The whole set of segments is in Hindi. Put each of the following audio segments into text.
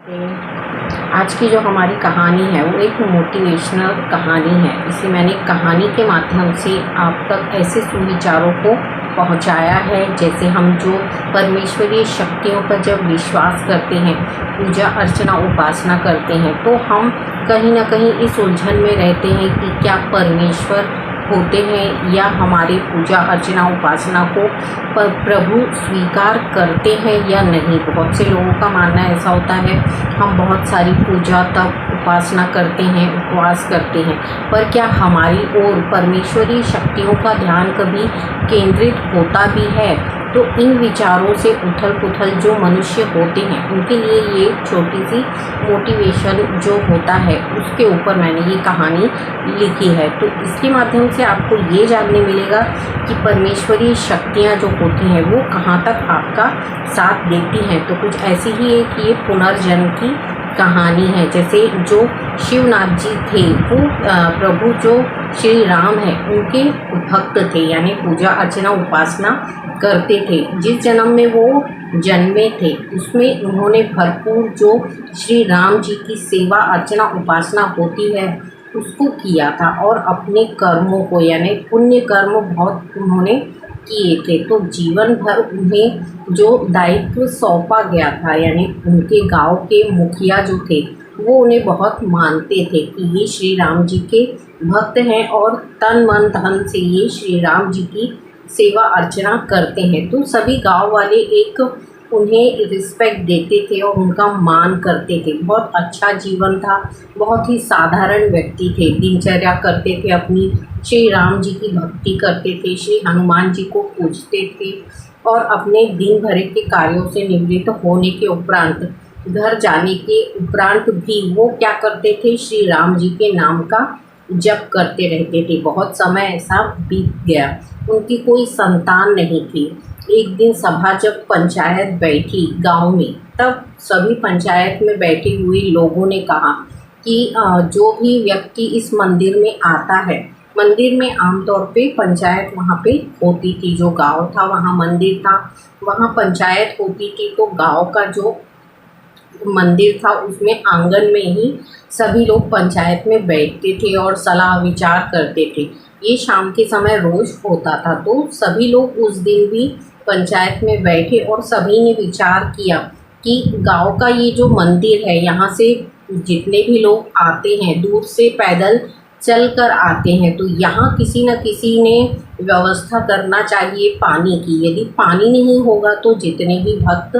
आज की जो हमारी कहानी है वो एक मोटिवेशनल कहानी है। इसे मैंने कहानी के माध्यम से आप तक ऐसे सुविचारों को पहुंचाया है, जैसे हम जो परमेश्वरीय शक्तियों पर जब विश्वास करते हैं, पूजा अर्चना उपासना करते हैं, तो हम कहीं ना कहीं इस उलझन में रहते हैं कि क्या परमेश्वर होते हैं या हमारी पूजा अर्चना उपासना को प्रभु स्वीकार करते हैं या नहीं। बहुत से लोगों का मानना ऐसा होता है, हम बहुत सारी पूजा तब उपासना करते हैं, उपवास करते हैं, पर क्या हमारी ओर परमेश्वरी शक्तियों का ध्यान कभी केंद्रित होता भी है? तो इन विचारों से उथल पुथल जो मनुष्य होते हैं, उनके लिए ये छोटी सी मोटिवेशन जो होता है, उसके ऊपर मैंने ये कहानी लिखी है। तो इसके माध्यम से आपको ये जानने मिलेगा कि परमेश्वरी शक्तियाँ जो होती हैं वो कहाँ तक आपका साथ देती हैं। तो कुछ ऐसी ही एक ये पुनर्जन्म की कहानी है। जैसे जो शिवनाथ जी थे, वो प्रभु जो श्री राम है उनके भक्त थे, यानी पूजा अर्चना उपासना करते थे। जिस जन्म में वो जन्मे थे उसमें उन्होंने भरपूर जो श्री राम जी की सेवा अर्चना उपासना होती है उसको किया था, और अपने कर्मों को यानी पुण्य कर्म बहुत उन्होंने किए थे। तो जीवन भर उन्हें जो दायित्व सौंपा गया था, यानी उनके गांव के मुखिया जो थे वो उन्हें बहुत मानते थे कि ये श्री राम जी के भक्त हैं और तन मन धन से ये श्री राम जी की सेवा अर्चना करते हैं। तो सभी गांव वाले एक उन्हें रिस्पेक्ट देते थे और उनका मान करते थे। बहुत अच्छा जीवन था, बहुत ही साधारण व्यक्ति थे, दिनचर्या करते थे, अपनी श्री राम जी की भक्ति करते थे, श्री हनुमान जी को पूजते थे, और अपने दिन भर के कार्यों से निवृत्त होने के उपरांत, घर जाने के उपरांत भी वो क्या करते थे, श्री राम जी के नाम का जप करते रहते थे। बहुत समय ऐसा बीत गया, उनकी कोई संतान नहीं थी। एक दिन सभा जब पंचायत बैठी गांव में, तब सभी पंचायत में बैठे हुए लोगों ने कहा कि जो भी व्यक्ति इस मंदिर में आता है, मंदिर में आमतौर पे पंचायत वहाँ पे होती थी, जो गांव था वहाँ मंदिर था, वहाँ पंचायत होती थी। तो गांव का जो मंदिर था उसमें आंगन में ही सभी लोग पंचायत में बैठते थे और सलाह विचार करते थे। ये शाम के समय रोज होता था। तो सभी लोग उस दिन भी पंचायत में बैठे और सभी ने विचार किया कि गांव का ये जो मंदिर है, यहाँ से जितने भी लोग आते हैं दूर से पैदल चल कर आते हैं, तो यहाँ किसी न किसी ने व्यवस्था करना चाहिए पानी की। यदि पानी नहीं होगा तो जितने भी भक्त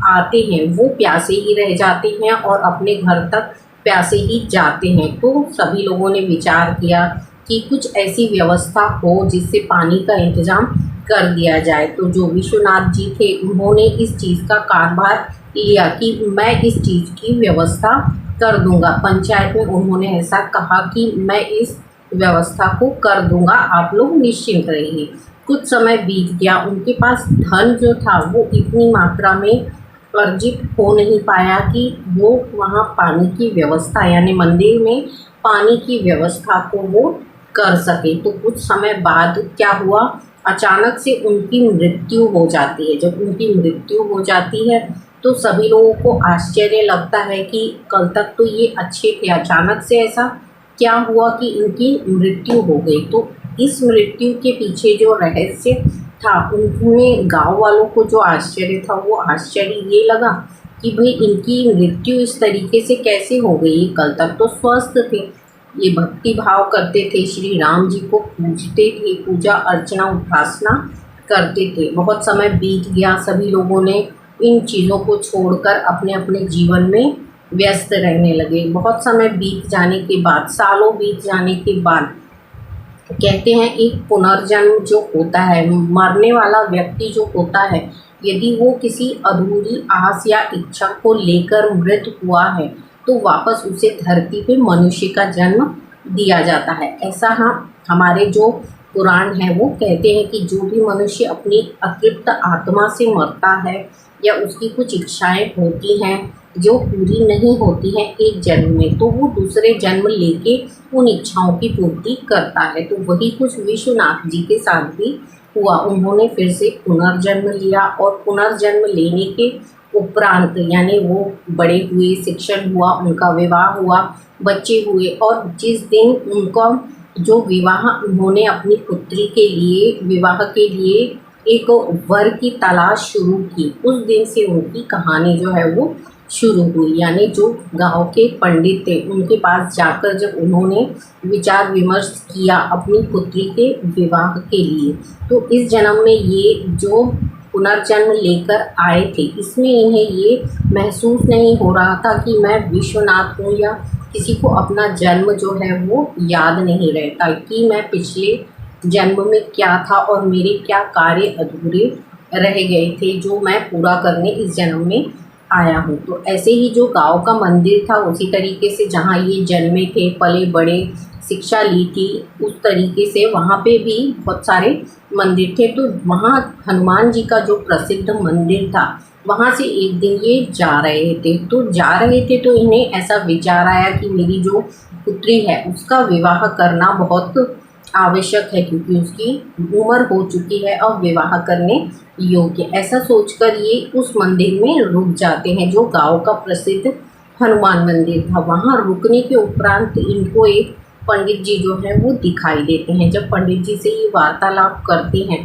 आते हैं वो प्यासे ही रह जाते हैं और अपने घर तक प्यासे ही जाते हैं। तो सभी लोगों ने विचार किया कि कुछ ऐसी व्यवस्था हो जिससे पानी का इंतज़ाम कर दिया जाए। तो जो विश्वनाथ जी थे उन्होंने इस चीज़ का कारभार लिया कि मैं इस चीज़ की व्यवस्था कर दूंगा। पंचायत में उन्होंने ऐसा कहा कि मैं इस व्यवस्था को कर दूंगा, आप लोग निश्चिंत रहिए। कुछ समय बीत गया, उनके पास धन जो था वो इतनी मात्रा में अर्जित हो नहीं पाया कि वो वहाँ पानी की व्यवस्था यानी मंदिर में पानी की व्यवस्था को वो कर सके। तो कुछ समय बाद क्या हुआ, अचानक से उनकी मृत्यु हो जाती है। जब उनकी मृत्यु हो जाती है तो सभी लोगों को आश्चर्य लगता है कि कल तक तो ये अच्छे थे, अचानक से ऐसा क्या हुआ कि इनकी मृत्यु हो गई। तो इस मृत्यु के पीछे जो रहस्य था, उनमें गांव वालों को जो आश्चर्य था वो आश्चर्य ये लगा कि भाई इनकी मृत्यु इस तरीके से कैसे हो गई, कल तक तो स्वस्थ थे, ये भक्ति भाव करते थे, श्री राम जी को पूजते थे, पूजा अर्चना उपासना करते थे। बहुत समय बीत गया, सभी लोगों ने इन चीज़ों को छोड़कर अपने अपने जीवन में व्यस्त रहने लगे। बहुत समय बीत जाने के बाद, सालों बीत जाने के बाद, कहते हैं एक पुनर्जन्म जो होता है, मरने वाला व्यक्ति जो होता है, यदि वो किसी अधूरी आस या इच्छा को लेकर मृत हुआ है तो वापस उसे धरती पे मनुष्य का जन्म दिया जाता है। ऐसा हमारे जो पुराण है वो कहते हैं कि जो भी मनुष्य अपनी अतृप्त आत्मा से मरता है या उसकी कुछ इच्छाएं होती हैं जो पूरी नहीं होती हैं एक जन्म में, तो वो दूसरे जन्म लेके उन इच्छाओं की पूर्ति करता है। तो वही कुछ विश्वनाथ जी के साथ भी हुआ। उन्होंने फिर से पुनर्जन्म लिया और पुनर्जन्म लेने के उपरांत यानी वो बड़े हुए, शिक्षण हुआ, उनका विवाह हुआ, बच्चे हुए और जिस दिन उनका जो विवाह उन्होंने अपनी पुत्री के लिए विवाह के लिए एक वर की तलाश शुरू की, उस दिन से उनकी कहानी जो है वो शुरू हुई। यानी जो गांव के पंडित थे उनके पास जाकर जब उन्होंने विचार विमर्श किया अपनी पुत्री के विवाह के लिए, तो इस जन्म में ये जो पुनर्जन्म लेकर आए थे, इसमें इन्हें ये महसूस नहीं हो रहा था कि मैं विश्वनाथ हूँ, या किसी को अपना जन्म जो है वो याद नहीं रहता कि मैं पिछले जन्म में क्या था और मेरे क्या कार्य अधूरे रह गए थे जो मैं पूरा करने इस जन्म में आया हूँ। तो ऐसे ही जो गांव का मंदिर था, उसी तरीके से जहाँ ये जन्मे थे, पले बड़े, शिक्षा ली थी, उस तरीके से वहाँ पे भी बहुत सारे मंदिर थे। तो वहाँ हनुमान जी का जो प्रसिद्ध मंदिर था, वहाँ से एक दिन ये जा रहे थे, तो इन्हें ऐसा विचार आया कि मेरी जो पुत्री है उसका विवाह करना बहुत आवश्यक है, क्योंकि उसकी उम्र हो चुकी है और विवाह करने योग्य। ऐसा सोचकर ये उस मंदिर में रुक जाते हैं जो गांव का प्रसिद्ध हनुमान मंदिर था। वहाँ रुकने के उपरांत इनको एक पंडित जी जो है वो दिखाई देते हैं। जब पंडित जी से ये वार्तालाप करते हैं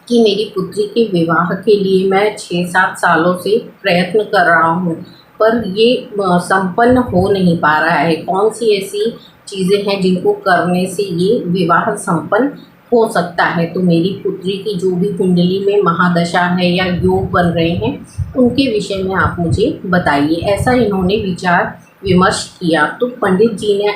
कि मेरी पुत्री के विवाह के लिए मैं 6-7 सालों से प्रयत्न कर रहा हूँ, पर ये संपन्न हो नहीं पा रहा है, कौन सी ऐसी चीज़ें हैं जिनको करने से ये विवाह संपन्न हो सकता है, तो मेरी पुत्री की जो भी कुंडली में महादशा है या योग बन रहे हैं, उनके विषय में आप मुझे बताइए। ऐसा इन्होंने विचार विमर्श किया। तो पंडित जी ने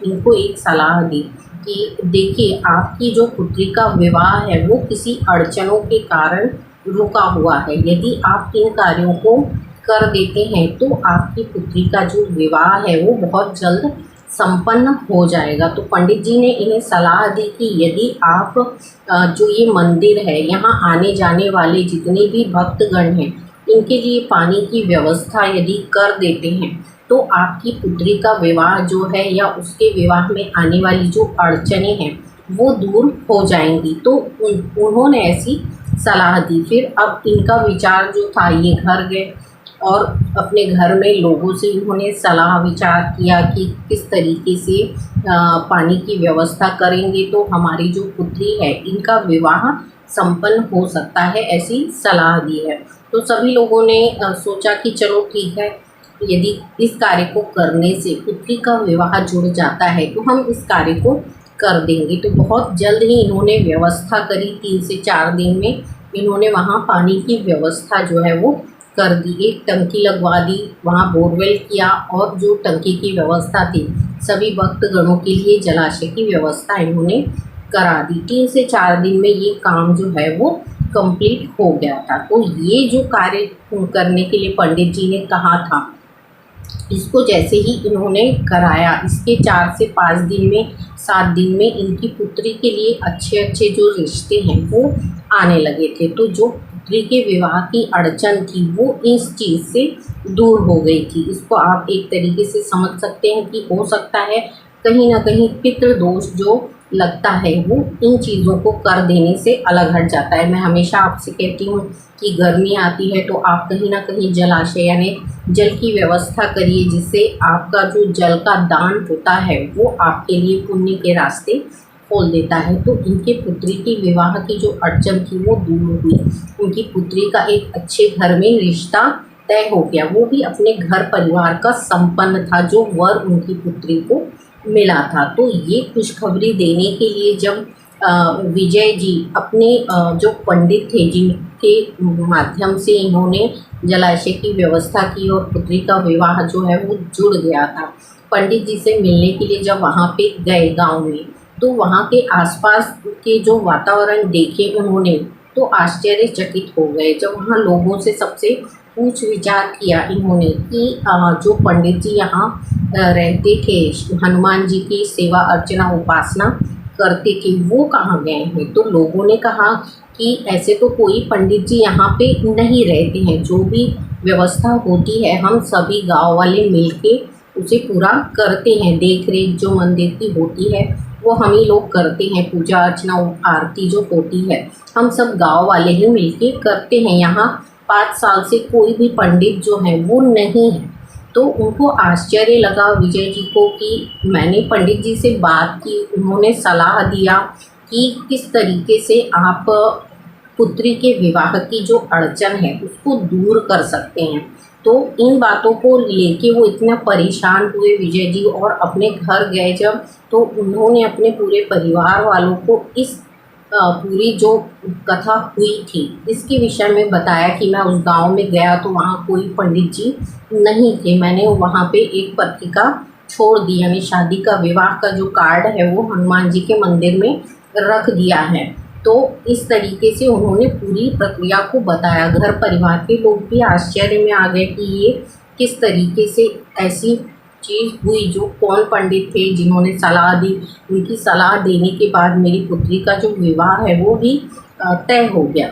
इनको एक सलाह दी कि देखिए, आपकी जो पुत्री का विवाह है वो किसी अड़चनों के कारण रुका हुआ है। यदि आप इन कार्यों को कर देते हैं तो आपकी पुत्री का जो विवाह है वो बहुत जल्द संपन्न हो जाएगा। तो पंडित जी ने इन्हें सलाह दी कि यदि आप जो ये मंदिर है, यहाँ आने जाने वाले जितने भी भक्तगण हैं, इनके लिए पानी की व्यवस्था यदि कर देते हैं तो आपकी पुत्री का विवाह जो है या उसके विवाह में आने वाली जो अड़चनें हैं वो दूर हो जाएंगी। तो उन्होंने ऐसी सलाह दी। फिर अब इनका विचार जो था, ये घर गए और अपने घर में लोगों से इन्होंने सलाह विचार किया कि किस तरीके से पानी की व्यवस्था करेंगे तो हमारी जो पुत्री है इनका विवाह संपन्न हो सकता है, ऐसी सलाह दी है। तो सभी लोगों ने सोचा कि चलो ठीक है, यदि इस कार्य को करने से पुत्री का विवाह जुड़ जाता है तो हम इस कार्य को कर देंगे। तो बहुत जल्द ही इन्होंने व्यवस्था करी। 3 से 4 दिन में इन्होंने वहाँ पानी की व्यवस्था जो है वो कर दी। एक टंकी लगवा दी, वहाँ बोरवेल किया और जो टंकी की व्यवस्था थी, सभी भक्तगणों के लिए जलाशय की व्यवस्था इन्होंने करा दी। 3 से 4 दिन में ये काम जो है वो कंप्लीट हो गया था। तो ये जो कार्य करने के लिए पंडित जी ने कहा था, इसको जैसे ही इन्होंने कराया, इसके 4 से 5 दिन में, 7 दिन में इनकी पुत्री के लिए अच्छे अच्छे जो रिश्ते हैं वो आने लगे थे। तो जो पुत्री के विवाह की अड़चन थी वो इस चीज़ से दूर हो गई थी। इसको आप एक तरीके से समझ सकते हैं कि हो सकता है कहीं ना कहीं पितृदोष जो लगता है वो इन चीज़ों को कर देने से अलग हट जाता है। मैं हमेशा आपसे कहती हूँ कि गर्मी आती है तो आप कहीं ना कहीं जलाशय यानी जल की व्यवस्था करिए, जिससे आपका जो जल का दान होता है वो आपके लिए पुण्य के रास्ते खोल देता है। तो इनके पुत्री की विवाह की जो अड़चन थी वो दूर हुई। उनकी पुत्री का एक अच्छे घर में रिश्ता तय हो गया, वो भी अपने घर परिवार का संपन्न था, जो वर उनकी पुत्री को मिला था। तो ये खुशखबरी देने के लिए जब विजय जी अपने जो पंडित थे जिनके माध्यम से इन्होंने जलाशय की व्यवस्था की और पुत्री का विवाह जो है वो जुड़ गया था, पंडित जी से मिलने के लिए जब वहाँ पे गए गांव में, तो वहाँ के आसपास के जो वातावरण देखे उन्होंने तो आश्चर्यचकित हो गए। जब वहाँ लोगों से सबसे पूछ विचार किया इन्होंने कि जो पंडित जी यहाँ रहते थे, हनुमान जी की सेवा अर्चना उपासना करते थे, वो कहाँ गए हैं। तो लोगों ने कहा कि ऐसे तो कोई पंडित जी यहाँ पे नहीं रहते हैं, जो भी व्यवस्था होती है हम सभी गांव वाले मिलके उसे पूरा करते हैं। देख रेख जो मंदिर की होती है वो हम ही लोग करते हैं, पूजा अर्चना आरती जो होती है हम सब गांव वाले ही मिलके करते हैं। यहाँ 5 साल से कोई भी पंडित जो है वो नहीं है। तो उनको आश्चर्य लगा विजय जी को कि मैंने पंडित जी से बात की, उन्होंने सलाह दिया कि किस तरीके से आप पुत्री के विवाह की जो अड़चन है उसको दूर कर सकते हैं। तो इन बातों को लेके वो इतना परेशान हुए विजय जी और अपने घर गए जब, तो उन्होंने अपने पूरे परिवार वालों को इस पूरी जो कथा हुई थी इसके विषय में बताया कि मैं उस गांव में गया तो वहाँ कोई पंडित जी नहीं थे, मैंने वहाँ पे एक पत्रिका छोड़ दी, यानी शादी का विवाह का जो कार्ड है वो हनुमान जी के मंदिर में रख दिया है। तो इस तरीके से उन्होंने पूरी प्रक्रिया को बताया। घर परिवार के लोग भी आश्चर्य में आ गए कि ये किस तरीके से ऐसी चीज़ हुई, जो कौन पंडित थे जिन्होंने सलाह दी, उनकी सलाह देने के बाद मेरी पुत्री का जो विवाह है वो भी तय हो गया।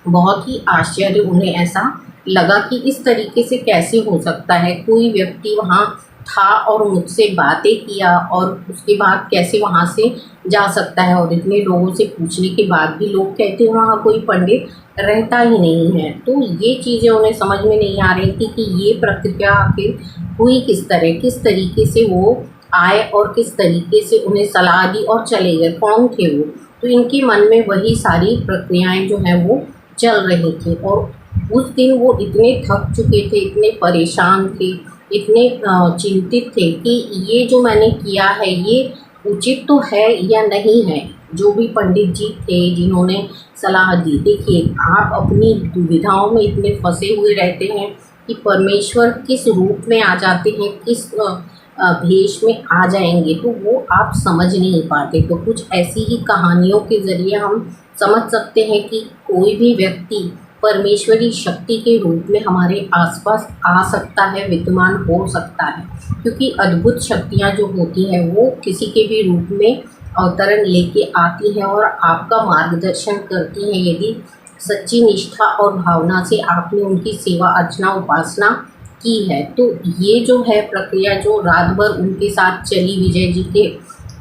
बहुत ही आश्चर्य उन्हें ऐसा लगा कि इस तरीके से कैसे हो सकता है, कोई व्यक्ति वहाँ था और मुझसे बातें किया और उसके बाद कैसे वहाँ से जा सकता है, और इतने लोगों से पूछने के बाद भी लोग कहते हैं वहाँ कोई पंडित रहता ही नहीं है। तो ये चीज़ें उन्हें समझ में नहीं आ रही थी कि ये प्रक्रिया आखिर हुई किस तरह, किस तरीके से वो आए और किस तरीके से उन्हें सलाह दी और चले गए, कौन थे वो। तो इनके मन में वही सारी प्रक्रियाएं जो हैं वो चल रही थी। और उस दिन वो इतने थक चुके थे, इतने परेशान थे, इतने चिंतित थे कि ये जो मैंने किया है ये उचित तो है या नहीं है। जो भी पंडित जी थे जिन्होंने सलाह दी, देखिए आप अपनी दुविधाओं में इतने फंसे हुए रहते हैं कि परमेश्वर किस रूप में आ जाते हैं, किस भेष में आ जाएंगे, तो वो आप समझ नहीं पाते। तो कुछ ऐसी ही कहानियों के ज़रिए हम समझ सकते हैं कि कोई भी व्यक्ति परमेश्वरी शक्ति के रूप में हमारे आसपास आ सकता है, विद्यमान हो सकता है, क्योंकि अद्भुत शक्तियाँ जो होती हैं वो किसी के भी रूप में अवतरण लेके आती हैं और आपका मार्गदर्शन करती हैं, यदि सच्ची निष्ठा और भावना से आपने उनकी सेवा अर्चना उपासना की है। तो ये जो है प्रक्रिया जो रात भर उनके साथ चली विजय जी के,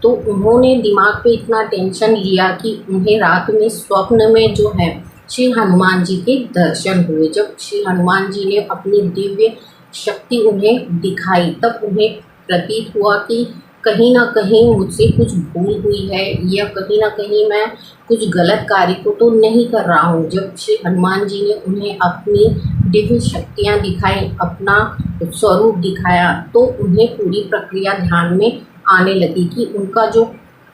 तो उन्होंने दिमाग पे इतना टेंशन लिया कि उन्हें रात में स्वप्न में जो है श्री हनुमान जी के दर्शन हुए। जब श्री हनुमान जी ने अपनी दिव्य शक्ति उन्हें दिखाई, तब उन्हें प्रतीत हुआ कि कहीं ना कहीं मुझसे कुछ भूल हुई है या कहीं ना कहीं मैं कुछ गलत कार्य को तो नहीं कर रहा हूँ। जब श्री हनुमान जी ने उन्हें अपनी दिव्य शक्तियाँ दिखाई, अपना स्वरूप दिखाया, तो उन्हें पूरी प्रक्रिया ध्यान में आने लगी कि उनका जो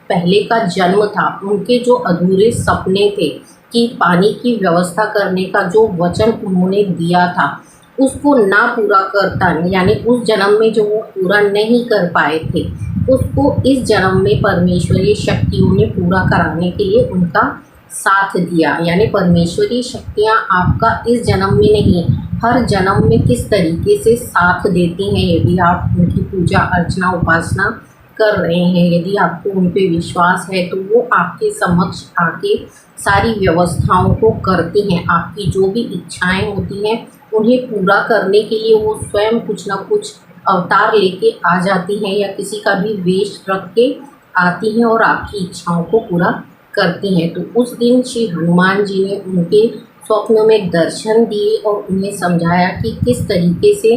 पहले का जन्म था, उनके जो अधूरे सपने थे कि पानी की व्यवस्था करने का जो वचन उन्होंने दिया था उसको ना पूरा करता, यानी उस जन्म में जो वो पूरा नहीं कर पाए थे, उसको इस जन्म में परमेश्वरीय शक्तियों ने पूरा कराने के लिए उनका साथ दिया। यानी परमेश्वरीय शक्तियाँ आपका इस जन्म में नहीं, हर जन्म में किस तरीके से साथ देती हैं, यदि आप उनकी पूजा अर्चना उपासना कर रहे हैं, यदि आपको उन पे विश्वास है, तो वो आपके समक्ष आके सारी व्यवस्थाओं को करती हैं। आपकी जो भी इच्छाएं होती हैं उन्हें पूरा करने के लिए वो स्वयं कुछ ना कुछ अवतार लेके आ जाती हैं या किसी का भी वेश रख के आती हैं और आपकी इच्छाओं को पूरा करती हैं। तो उस दिन श्री हनुमान जी ने उनके स्वप्न में दर्शन दिए और उन्हें समझाया कि किस तरीके से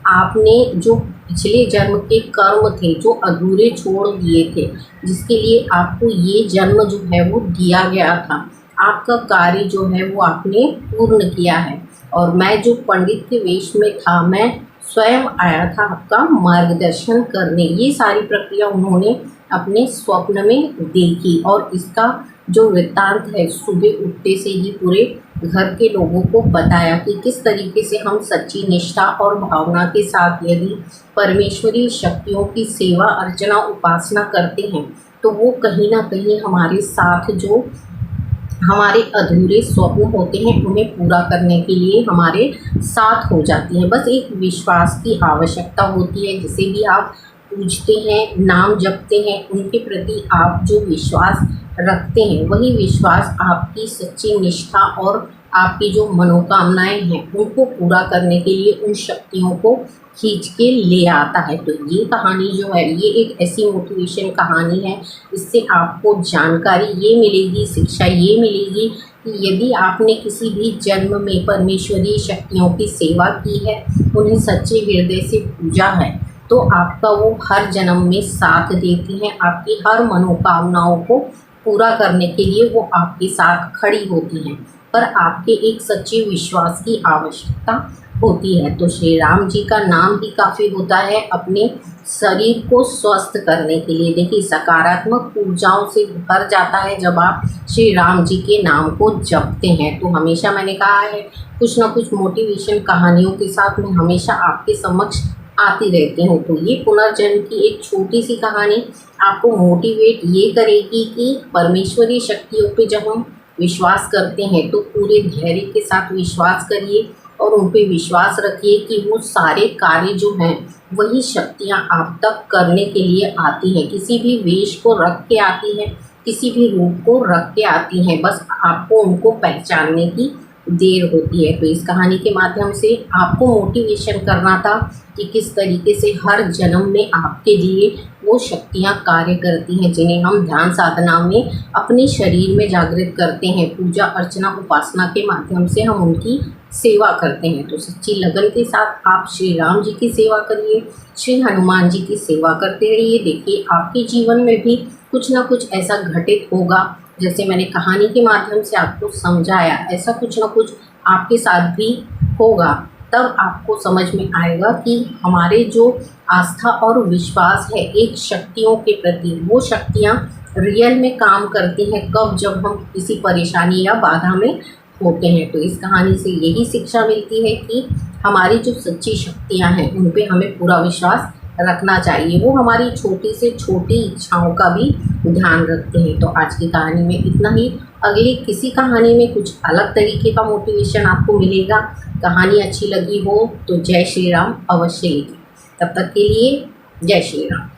आपने जो पिछले जन्म के कर्म थे जो अधूरे छोड़ दिए थे, जिसके लिए आपको ये जन्म जो है वो दिया गया था, आपका कार्य जो है वो आपने पूर्ण किया है। और मैं जो पंडित के वेश में था, मैं स्वयं आया था आपका मार्गदर्शन करने। ये सारी प्रक्रिया उन्होंने अपने स्वप्न में देखी और इसका जो वृत्तांत है सुबह उठते से ही पूरे घर के लोगों को बताया कि किस तरीके से हम सच्ची निष्ठा और भावना के साथ यदि परमेश्वरी शक्तियों की सेवा अर्चना उपासना करते हैं तो वो कहीं ना कहीं हमारे साथ जो हमारे अधूरे स्वप्न होते हैं उन्हें पूरा करने के लिए हमारे साथ हो जाती हैं। बस एक विश्वास की आवश्यकता होती है। जिसे भी आप पूजते हैं, नाम जपते हैं, उनके प्रति आप जो विश्वास रखते हैं वही विश्वास आपकी सच्ची निष्ठा और आपकी जो मनोकामनाएं हैं उनको पूरा करने के लिए उन शक्तियों को खींच के ले आता है। तो ये कहानी जो है ये एक ऐसी मोटिवेशन कहानी है, इससे आपको जानकारी ये मिलेगी, शिक्षा ये मिलेगी कि यदि आपने किसी भी जन्म में परमेश्वरीय शक्तियों की सेवा की है, उन्हें सच्चे हृदय से पूजा है, तो आपका वो हर जन्म में साथ देती हैं, आपकी हर मनोकामनाओं को पूरा करने के लिए वो आपके साथ खड़ी होती हैं। पर आपके एक सच्चे विश्वास की आवश्यकता होती है। तो श्री राम जी का नाम ही काफ़ी होता है अपने शरीर को स्वस्थ करने के लिए। देखिए, सकारात्मक ऊर्जाओं से भर जाता है जब आप श्री राम जी के नाम को जपते हैं। तो हमेशा मैंने कहा है, कुछ ना कुछ मोटिवेशन कहानियों के साथ मैं हमेशा आपके समक्ष आती रहती हूँ। तो ये पुनर्जन्म की एक छोटी सी कहानी आपको मोटिवेट ये करेगी कि परमेश्वरी शक्तियों पे जब हम विश्वास करते हैं तो पूरे धैर्य के साथ विश्वास करिए और उन पे विश्वास रखिए कि वो सारे कार्य जो हैं वही शक्तियाँ आप तक करने के लिए आती हैं। किसी भी वेश को रख के आती हैं, किसी भी रूप को रख के आती हैं, बस आपको उनको पहचानने की देर होती है। तो इस कहानी के माध्यम से आपको मोटिवेशन करना था कि किस तरीके से हर जन्म में आपके लिए वो शक्तियाँ कार्य करती हैं, जिन्हें हम ध्यान साधना में अपने शरीर में जागृत करते हैं। पूजा अर्चना उपासना के माध्यम से हम उनकी सेवा करते हैं। तो सच्ची लगन के साथ आप श्री राम जी की सेवा करिए, श्री हनुमान जी की सेवा करते रहिए। देखिए, आपके जीवन में भी कुछ ना कुछ ऐसा घटित होगा, जैसे मैंने कहानी के माध्यम से आपको समझाया, ऐसा कुछ ना कुछ आपके साथ भी होगा। तब आपको समझ में आएगा कि हमारे जो आस्था और विश्वास है एक शक्तियों के प्रति, वो शक्तियाँ रियल में काम करती हैं कब, जब हम किसी परेशानी या बाधा में होते हैं। तो इस कहानी से यही शिक्षा मिलती है कि हमारी जो सच्ची शक्तियाँ हैं उन पे हमें पूरा विश्वास रखना चाहिए। वो हमारी छोटी से छोटी इच्छाओं का भी ध्यान रखते हैं। तो आज की कहानी में इतना ही। अगली किसी कहानी में कुछ अलग तरीके का मोटिवेशन आपको मिलेगा। कहानी अच्छी लगी हो तो जय श्री राम अवश्य लिखें। तब तक के लिए जय श्री राम।